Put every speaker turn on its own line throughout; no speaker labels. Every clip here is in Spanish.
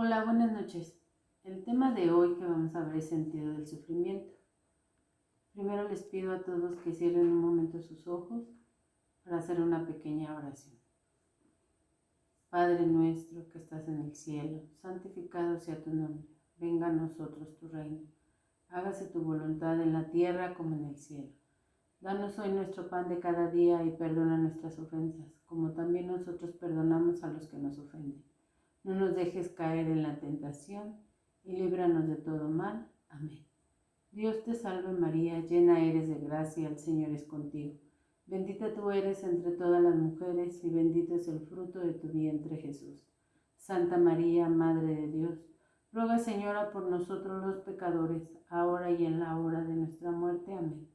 Hola, buenas noches. El tema de hoy que vamos a ver es sentido del sufrimiento. Primero les pido a todos que cierren un momento sus ojos para hacer una pequeña oración. Padre nuestro que estás en el cielo, santificado sea tu nombre. Venga a nosotros tu reino. Hágase tu voluntad en la tierra como en el cielo. Danos hoy nuestro pan de cada día y perdona nuestras ofensas, como también nosotros perdonamos a los que nos ofenden. No nos dejes caer en la tentación y líbranos de todo mal. Amén. Dios te salve María, llena eres de gracia, el Señor es contigo. Bendita tú eres entre todas las mujeres y bendito es el fruto de tu vientre Jesús. Santa María, Madre de Dios, ruega Señora por nosotros los pecadores, ahora y en la hora de nuestra muerte. Amén.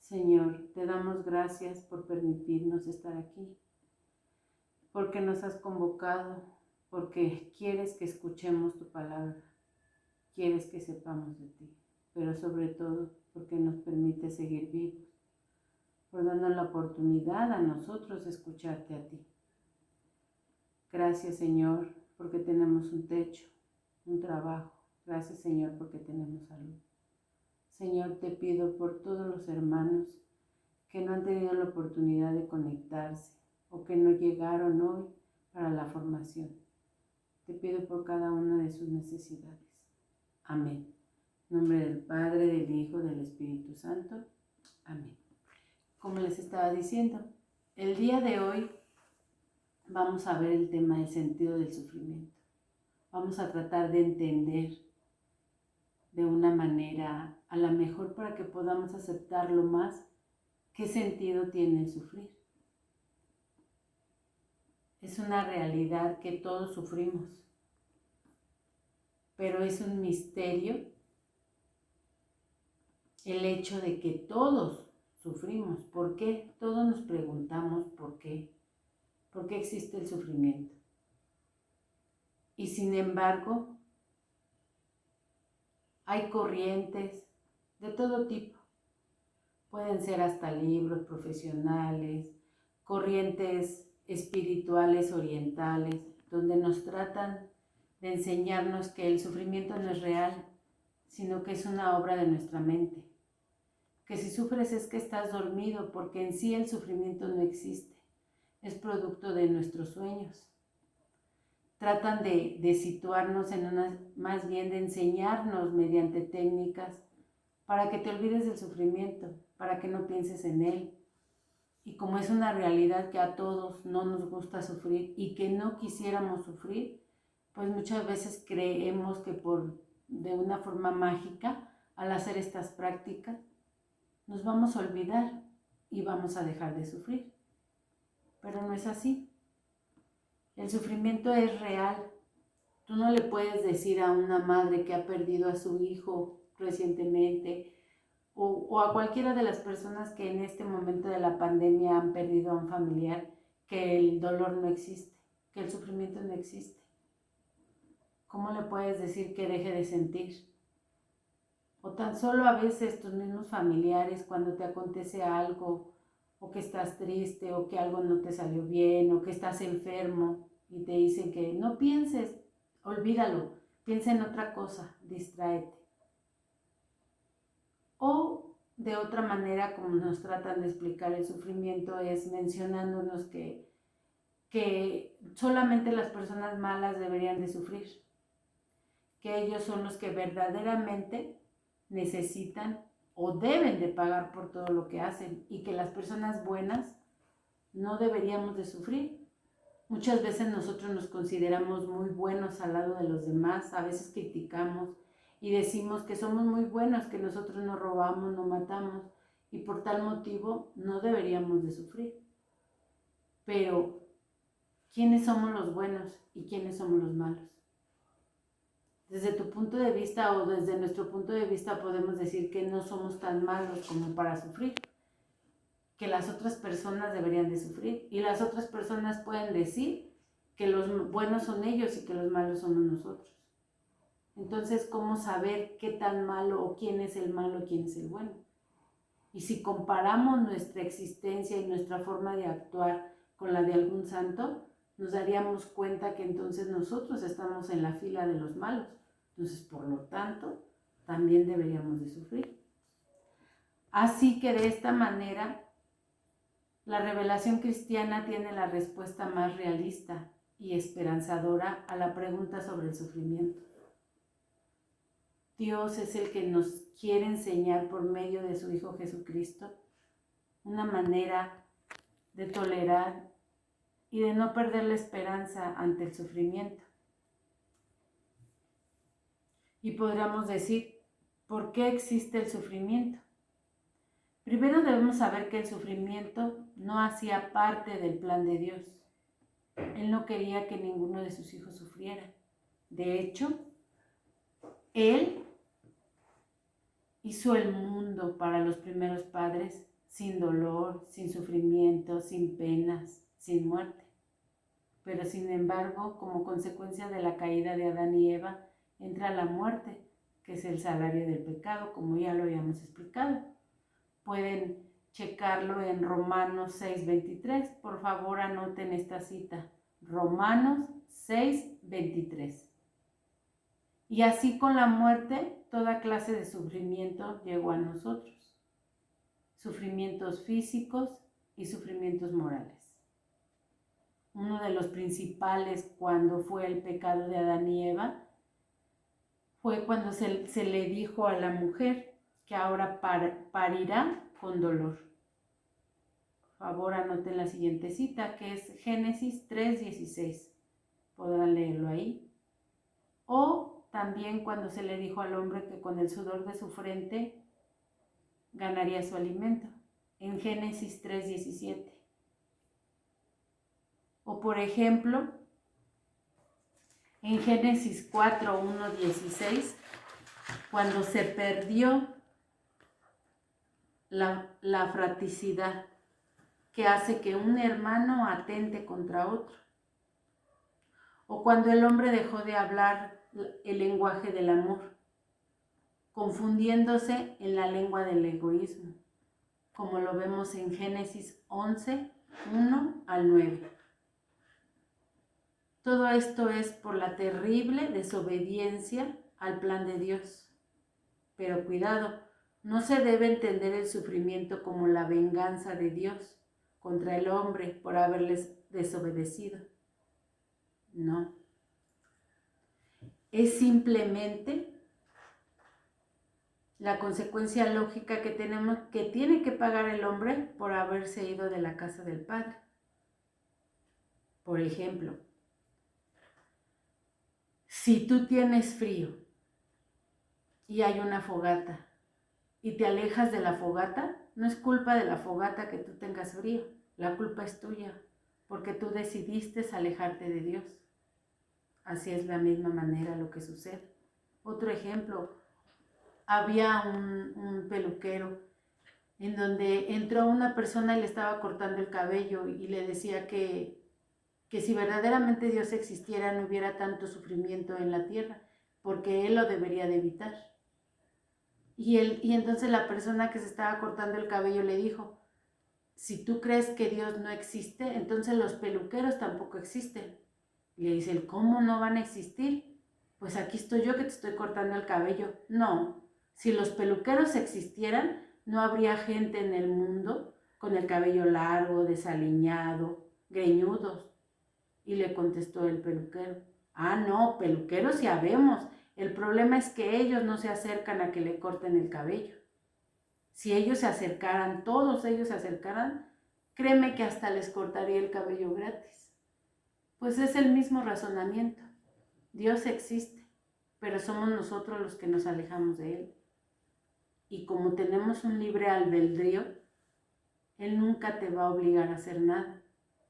Señor, te damos gracias por permitirnos estar aquí, porque nos has convocado, porque quieres que escuchemos tu palabra, quieres que sepamos de ti, pero sobre todo porque nos permite seguir vivos, por darnos la oportunidad a nosotros de escucharte a ti. Gracias, Señor, porque tenemos un techo, un trabajo. Gracias, Señor, porque tenemos salud. Señor, te pido por todos los hermanos que no han tenido la oportunidad de conectarse o que no llegaron hoy para la formación. Te pido por cada una de sus necesidades. Amén. En nombre del Padre, del Hijo, del Espíritu Santo. Amén. Como les estaba diciendo, el día de hoy vamos a ver el tema del sentido del sufrimiento. Vamos a tratar de entender de una manera, a la mejor para que podamos aceptarlo más, qué sentido tiene el sufrir. Es una realidad que todos sufrimos, pero es un misterio el hecho de que todos sufrimos. ¿Por qué? Todos nos preguntamos por qué. ¿Por qué existe el sufrimiento? Y sin embargo, hay corrientes de todo tipo. Pueden ser hasta libros profesionales, corrientes espirituales orientales, donde nos tratan de enseñarnos que el sufrimiento no es real, sino que es una obra de nuestra mente. Que si sufres es que estás dormido, porque en sí el sufrimiento no existe, es producto de nuestros sueños. Tratan de situarnos más bien de enseñarnos mediante técnicas para que te olvides del sufrimiento, para que no pienses en él. Y como es una realidad que a todos no nos gusta sufrir y que no quisiéramos sufrir, pues muchas veces creemos que de una forma mágica, al hacer estas prácticas, nos vamos a olvidar y vamos a dejar de sufrir. Pero no es así. El sufrimiento es real. Tú no le puedes decir a una madre que ha perdido a su hijo recientemente o a cualquiera de las personas que en este momento de la pandemia han perdido a un familiar que el dolor no existe, que el sufrimiento no existe. ¿Cómo le puedes decir que deje de sentir? O tan solo a veces tus mismos familiares, cuando te acontece algo, o que estás triste, o que algo no te salió bien, o que estás enfermo, y te dicen que no pienses, olvídalo, piensa en otra cosa, distráete. O de otra manera, como nos tratan de explicar el sufrimiento, es mencionándonos que solamente las personas malas deberían de sufrir, que ellos son los que verdaderamente necesitan o deben de pagar por todo lo que hacen y que las personas buenas no deberíamos de sufrir. Muchas veces nosotros nos consideramos muy buenos al lado de los demás, a veces criticamos y decimos que somos muy buenos, que nosotros no robamos, no matamos y por tal motivo no deberíamos de sufrir. Pero, ¿quiénes somos los buenos y quiénes somos los malos? Desde tu punto de vista o desde nuestro punto de vista podemos decir que no somos tan malos como para sufrir, que las otras personas deberían de sufrir y las otras personas pueden decir que los buenos son ellos y que los malos somos nosotros. Entonces, ¿cómo saber qué tan malo o quién es el malo y quién es el bueno? Y si comparamos nuestra existencia y nuestra forma de actuar con la de algún santo, nos daríamos cuenta que entonces nosotros estamos en la fila de los malos. Entonces, por lo tanto, también deberíamos de sufrir. Así que de esta manera, la revelación cristiana tiene la respuesta más realista y esperanzadora a la pregunta sobre el sufrimiento. Dios es el que nos quiere enseñar por medio de su Hijo Jesucristo una manera de tolerar y de no perder la esperanza ante el sufrimiento. Y podríamos decir, ¿por qué existe el sufrimiento? Primero debemos saber que el sufrimiento no hacía parte del plan de Dios. Él no quería que ninguno de sus hijos sufriera. De hecho, Él hizo el mundo para los primeros padres sin dolor, sin sufrimiento, sin penas, sin muerte. Pero sin embargo, como consecuencia de la caída de Adán y Eva, entra la muerte, que es el salario del pecado, como ya lo habíamos explicado. Pueden checarlo en Romanos 6:23. Por favor, anoten esta cita. Romanos 6:23. Y así con la muerte, toda clase de sufrimiento llegó a nosotros. Sufrimientos físicos y sufrimientos morales. Uno de los principales cuando fue el pecado de Adán y Eva fue cuando se le dijo a la mujer que ahora parirá con dolor. Por favor, anoten la siguiente cita, que es Génesis 3:16. Podrán leerlo ahí. O también cuando se le dijo al hombre que con el sudor de su frente ganaría su alimento, en Génesis 3:17. O por ejemplo, en Génesis 4:1-16, cuando se perdió la fratricidad que hace que un hermano atente contra otro. O cuando el hombre dejó de hablar el lenguaje del amor, confundiéndose en la lengua del egoísmo, como lo vemos en Génesis 11:1-9. Todo esto es por la terrible desobediencia al plan de Dios. Pero cuidado, no se debe entender el sufrimiento como la venganza de Dios contra el hombre por haberles desobedecido. No. Es simplemente la consecuencia lógica que tiene que pagar el hombre por haberse ido de la casa del Padre. Por ejemplo, si tú tienes frío y hay una fogata y te alejas de la fogata, no es culpa de la fogata que tú tengas frío, la culpa es tuya, porque tú decidiste alejarte de Dios. Así es la misma manera lo que sucede. Otro ejemplo, había un peluquero en donde entró una persona y le estaba cortando el cabello y le decía que si verdaderamente Dios existiera no hubiera tanto sufrimiento en la tierra, porque Él lo debería de evitar. Y entonces la persona que se estaba cortando el cabello le dijo, si tú crees que Dios no existe, entonces los peluqueros tampoco existen. Y le dice, ¿cómo no van a existir? Pues aquí estoy yo que te estoy cortando el cabello. No, si los peluqueros existieran, no habría gente en el mundo con el cabello largo, desaliñado, greñudos. Y le contestó el peluquero, no, peluqueros ya vemos. El problema es que ellos no se acercan a que le corten el cabello. Si ellos se acercaran, todos ellos se acercaran, créeme que hasta les cortaría el cabello gratis. Pues es el mismo razonamiento. Dios existe, pero somos nosotros los que nos alejamos de Él. Y como tenemos un libre albedrío, Él nunca te va a obligar a hacer nada.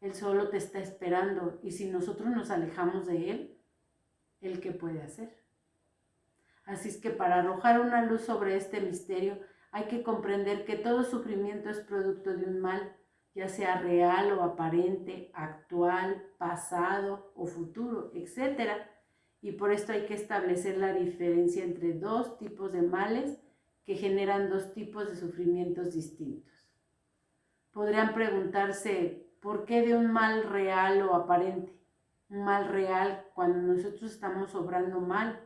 Él solo te está esperando, y si nosotros nos alejamos de Él, ¿Él qué puede hacer? Así es que para arrojar una luz sobre este misterio, hay que comprender que todo sufrimiento es producto de un mal, ya sea real o aparente, actual, pasado o futuro, etc. Y por esto hay que establecer la diferencia entre dos tipos de males que generan dos tipos de sufrimientos distintos. Podrían preguntarse, ¿Por qué de un mal real o aparente? Un mal real cuando nosotros estamos obrando mal.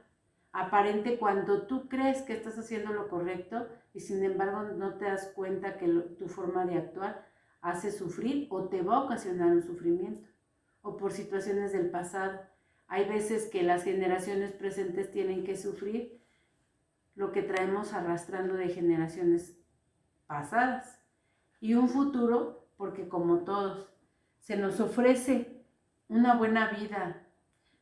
Aparente cuando tú crees que estás haciendo lo correcto y sin embargo no te das cuenta que tu forma de actuar hace sufrir o te va a ocasionar un sufrimiento. O por situaciones del pasado. Hay veces que las generaciones presentes tienen que sufrir lo que traemos arrastrando de generaciones pasadas. Y un futuro, porque como todos, se nos ofrece una buena vida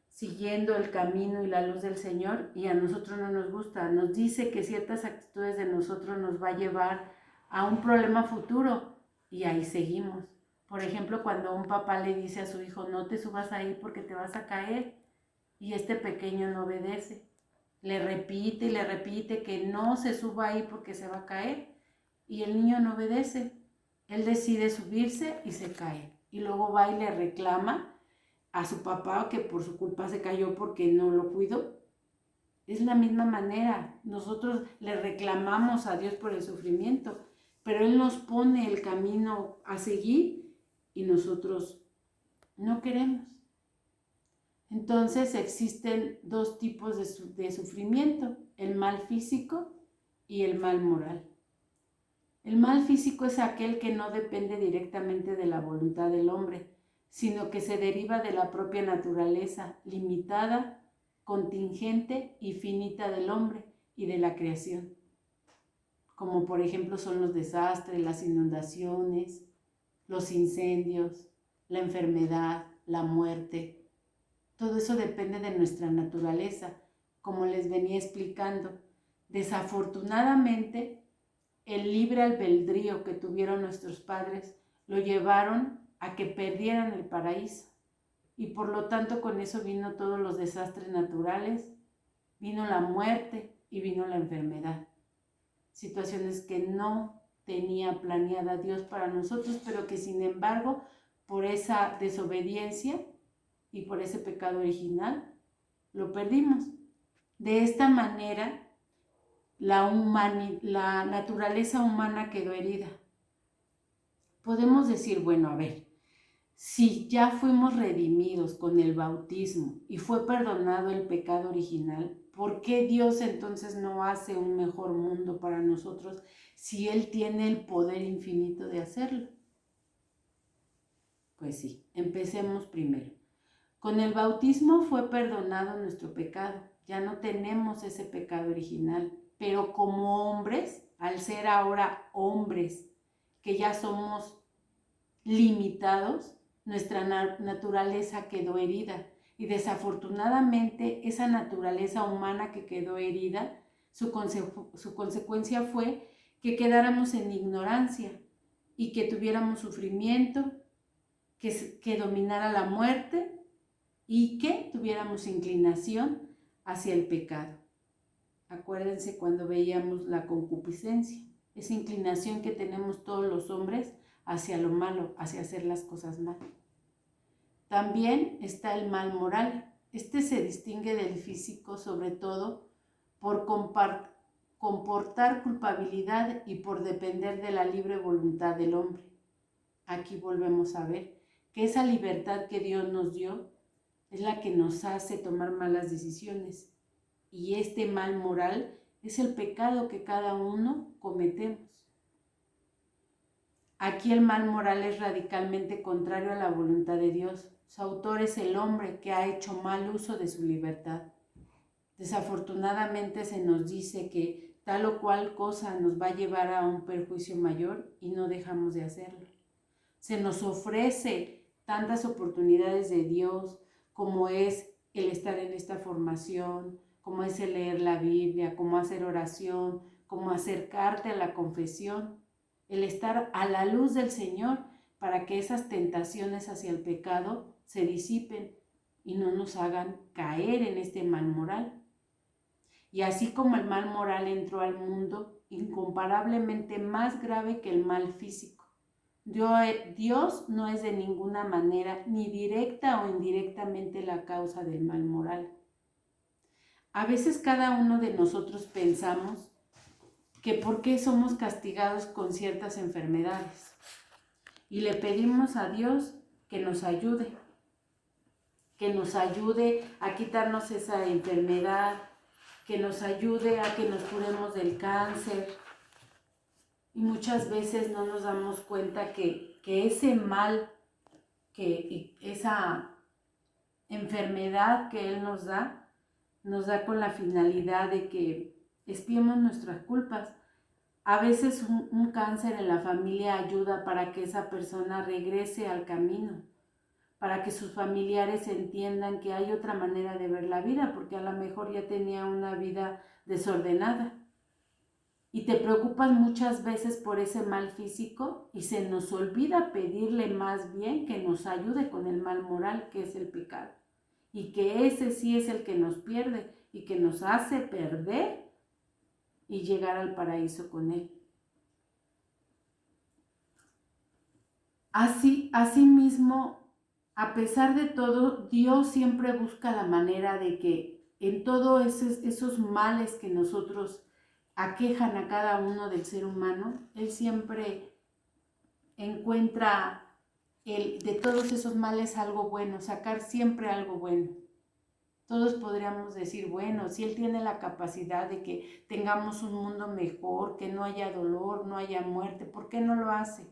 siguiendo el camino y la luz del Señor y a nosotros no nos gusta. Nos dice que ciertas actitudes de nosotros nos va a llevar a un problema futuro y ahí seguimos. Por ejemplo, cuando un papá le dice a su hijo, no te subas ahí porque te vas a caer, y este pequeño no obedece. Le repite y le repite que no se suba ahí porque se va a caer, y el niño no obedece. Él decide subirse y se cae. Y luego va y le reclama a su papá que por su culpa se cayó porque no lo cuidó. Es la misma manera. Nosotros le reclamamos a Dios por el sufrimiento, pero Él nos pone el camino a seguir y nosotros no queremos. Entonces existen dos tipos de sufrimiento, el mal físico y el mal moral. El mal físico es aquel que no depende directamente de la voluntad del hombre, sino que se deriva de la propia naturaleza limitada, contingente y finita del hombre y de la creación, como por ejemplo son los desastres, las inundaciones, los incendios, la enfermedad, la muerte. Todo eso depende de nuestra naturaleza, como les venía explicando. Desafortunadamente, el libre albedrío que tuvieron nuestros padres lo llevaron a que perdieran el paraíso. Y por lo tanto con eso vino todos los desastres naturales, vino la muerte y vino la enfermedad. Situaciones que no tenía planeada Dios para nosotros, pero que sin embargo, por esa desobediencia y por ese pecado original, lo perdimos. De esta manera, la naturaleza humana quedó herida. Podemos decir, bueno, a ver, si ya fuimos redimidos con el bautismo y fue perdonado el pecado original, ¿por qué Dios entonces no hace un mejor mundo para nosotros si Él tiene el poder infinito de hacerlo? Pues sí, empecemos primero. Con el bautismo fue perdonado nuestro pecado, ya no tenemos ese pecado original, pero como hombres, al ser ahora hombres, que ya somos limitados, nuestra naturaleza quedó herida y desafortunadamente esa naturaleza humana que quedó herida, su consecuencia fue que quedáramos en ignorancia y que tuviéramos sufrimiento, que dominara la muerte y que tuviéramos inclinación hacia el pecado. Acuérdense cuando veíamos la concupiscencia, esa inclinación que tenemos todos los hombres hacia lo malo, hacia hacer las cosas mal. También está el mal moral. Este se distingue del físico sobre todo por comportar culpabilidad y por depender de la libre voluntad del hombre. Aquí volvemos a ver que esa libertad que Dios nos dio es la que nos hace tomar malas decisiones. Y este mal moral es el pecado que cada uno cometemos. Aquí el mal moral es radicalmente contrario a la voluntad de Dios. Su autor es el hombre que ha hecho mal uso de su libertad. Desafortunadamente se nos dice que tal o cual cosa nos va a llevar a un perjuicio mayor y no dejamos de hacerlo. Se nos ofrece tantas oportunidades de Dios como es el estar en esta formación, como es el leer la Biblia, como hacer oración, como acercarte a la confesión, el estar a la luz del Señor para que esas tentaciones hacia el pecado se disipen y no nos hagan caer en este mal moral. Y así como el mal moral entró al mundo, incomparablemente más grave que el mal físico. Dios no es de ninguna manera, ni directa o indirectamente, la causa del mal moral. A veces cada uno de nosotros pensamos que por qué somos castigados con ciertas enfermedades. Y le pedimos a Dios que nos ayude a quitarnos esa enfermedad, que nos ayude a que nos curemos del cáncer. Y muchas veces no nos damos cuenta que ese mal, que esa enfermedad que Él nos da con la finalidad de que expiemos nuestras culpas. A veces un cáncer en la familia ayuda para que esa persona regrese al camino, para que sus familiares entiendan que hay otra manera de ver la vida, porque a lo mejor ya tenía una vida desordenada. Y te preocupas muchas veces por ese mal físico y se nos olvida pedirle más bien que nos ayude con el mal moral, que es el pecado. Y que ese sí es el que nos pierde y que nos hace perder y llegar al paraíso con Él. Así mismo, a pesar de todo, Dios siempre busca la manera de que en todos esos males que nosotros aquejan a cada uno del ser humano, Él siempre encuentra de todos esos males algo bueno, sacar siempre algo bueno. Todos podríamos decir, bueno, si Él tiene la capacidad de que tengamos un mundo mejor, que no haya dolor, no haya muerte, ¿por qué no lo hace?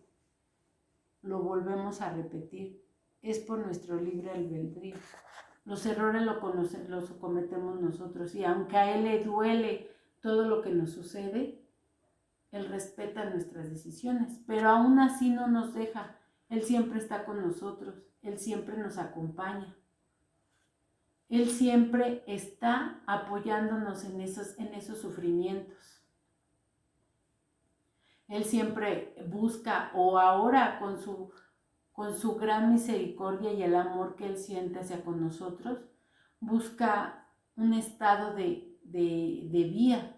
Lo volvemos a repetir. Es por nuestro libre albedrío. Los errores los cometemos nosotros y aunque a Él le duele todo lo que nos sucede, Él respeta nuestras decisiones, pero aún así no nos deja. Él siempre está con nosotros, Él siempre nos acompaña. Él siempre está apoyándonos en esos sufrimientos. Él siempre busca, o ahora con su gran misericordia y el amor que Él siente hacia con nosotros, busca un estado de vía.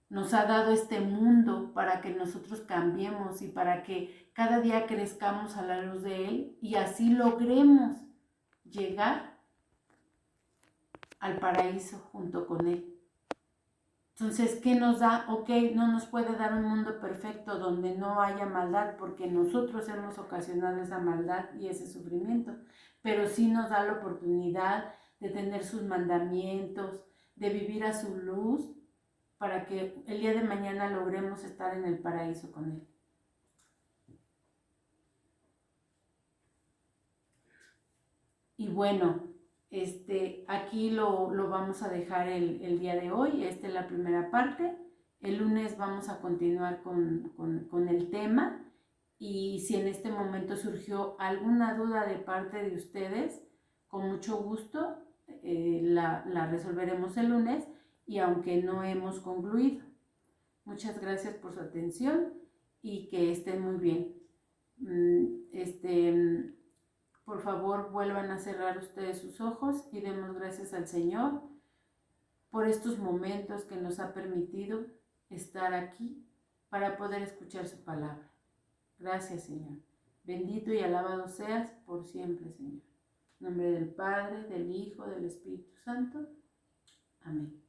Nos ha dado este mundo para que nosotros cambiemos y para que cada día crezcamos a la luz de Él y así logremos llegar al paraíso junto con Él. Entonces, ¿qué nos da? Ok, no nos puede dar un mundo perfecto donde no haya maldad, porque nosotros hemos ocasionado esa maldad y ese sufrimiento, pero sí nos da la oportunidad de tener sus mandamientos, de vivir a su luz, para que el día de mañana logremos estar en el paraíso con Él. Y bueno, aquí lo vamos a dejar el día de hoy. Esta es la primera parte. El lunes vamos a continuar con el tema. Y si en este momento surgió alguna duda de parte de ustedes, con mucho gusto la resolveremos el lunes y aunque no hemos concluido. Muchas gracias por su atención y que estén muy bien. Por favor, vuelvan a cerrar ustedes sus ojos y demos gracias al Señor por estos momentos que nos ha permitido estar aquí para poder escuchar su palabra. Gracias, Señor. Bendito y alabado seas por siempre, Señor. En nombre del Padre, del Hijo, del Espíritu Santo. Amén.